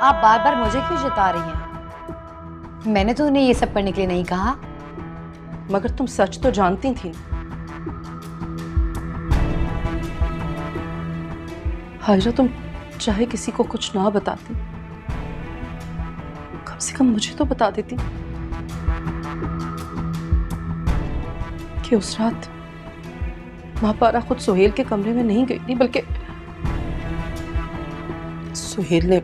आप बार बार मुझे क्यों जता रही हैं? मैंने तो उन्हें ये सब करने के लिए नहीं कहा। मगर तुम सच तो जानती थी ना। हाजरा, तुम चाहे किसी को कुछ ना बताती, कम से कम मुझे तो बता देती कि उस रात महापारा खुद सुहेल के कमरे में नहीं गई थी, बल्कि सुहेल ने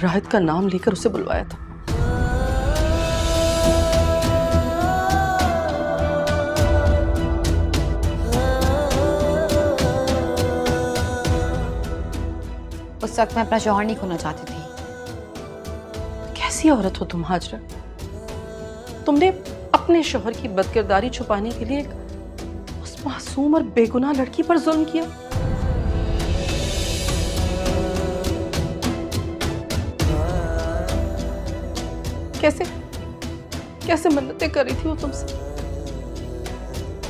राहत का नाम लेकर उसे बुलवाया था। उस वक्त मैं अपना शौहर नहीं खोना चाहती थी। कैसी औरत हो तुम हाजरा? तुमने अपने शौहर की बदकिरदारी छुपाने के लिए उस मासूम और बेगुनाह लड़की पर जुल्म किया। कैसे कैसे मन्नतें कर रही थी वो तुमसे,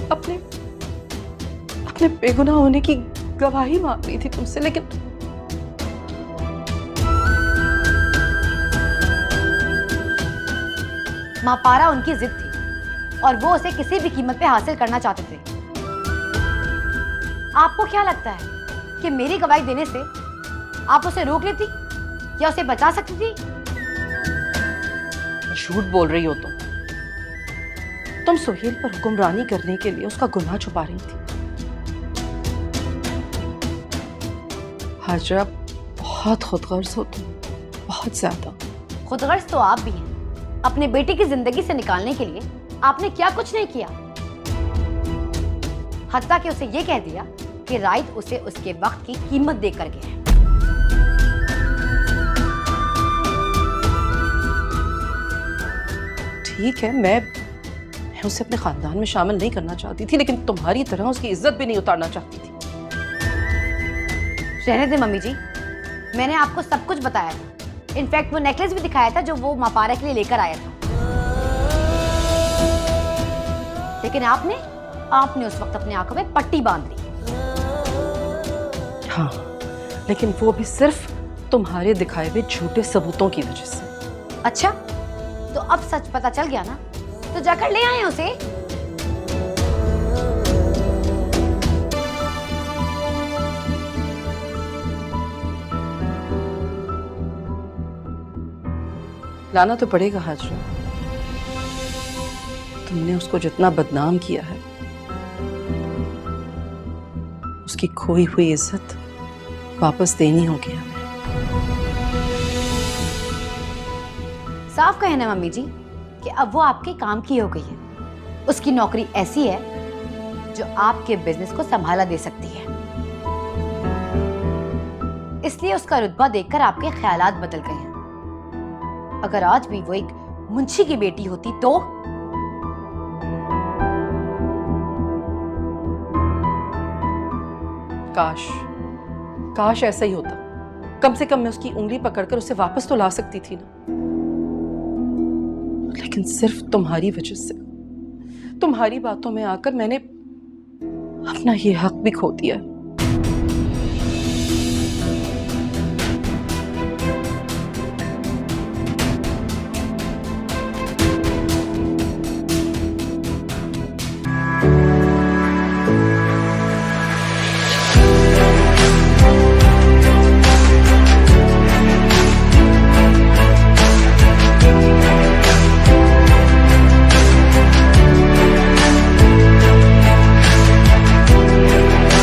अपने अपने बेगुनाह होने की गवाही मांग रही थी तुमसे, लेकिन महापारा उनकी जिद थी और वो उसे किसी भी कीमत पे हासिल करना चाहते थे। आपको क्या लगता है कि मेरी गवाही देने से आप उसे रोक लेती या उसे बचा सकती थी? झूठ बोल रही हो तुम सुहेल पर हुक्मरानी करने के लिए उसका गुनाह छुपा रही थी। हाजरा, बहुत खुदगर्ज हो तुम, बहुत ज्यादा। खुदगर्ज तो आप भी हैं। अपने बेटे की जिंदगी से निकालने के लिए आपने क्या कुछ नहीं किया। हत्ता कि उसे ये कह दिया कि राइट उसे उसके वक्त की कीमत देकर गया है। ठीक है, मैं उसे अपने खानदान में शामिल नहीं करना चाहती थी, लेकिन तुम्हारी तरह उसकी इज्जत भी नहीं उतारना चाहती थी। रहने दे मम्मी जी, मैंने आपको सब कुछ बताया था। इनफैक्ट वो नेकलेस भी दिखाया था जो वो महापारा के लिए लेकर आया था। लेकिन आपने उस वक्त अपनी आंखों में पट्टी बांध ली। हाँ, लेकिन वो भी सिर्फ तुम्हारे दिखाए हुए झूठे सबूतों की वजह से। अच्छा, तो अब सच पता चल गया ना, तो जाकर ले आए उसे। लाना तो पड़ेगा हाजरा। तुमने उसको जितना बदनाम किया है, उसकी खोई हुई इज्जत वापस देनी होगी हमें। साफ कहे ना मम्मी जी कि अब वो आपके काम की हो गई है। उसकी नौकरी ऐसी है जो आपके बिजनेस को संभाला दे सकती है। इसलिए उसका रुतबा देखकर आपके ख्यालात बदल गए हैं। अगर आज भी वो एक मुंशी की बेटी होती तो काश ऐसा ही होता। कम से कम मैं उसकी उंगली पकड़कर उसे वापस तो ला सकती थी ना। लेकिन सिर्फ तुम्हारी वजह से, तुम्हारी बातों में आकर मैंने अपना ये हक भी खो दिया।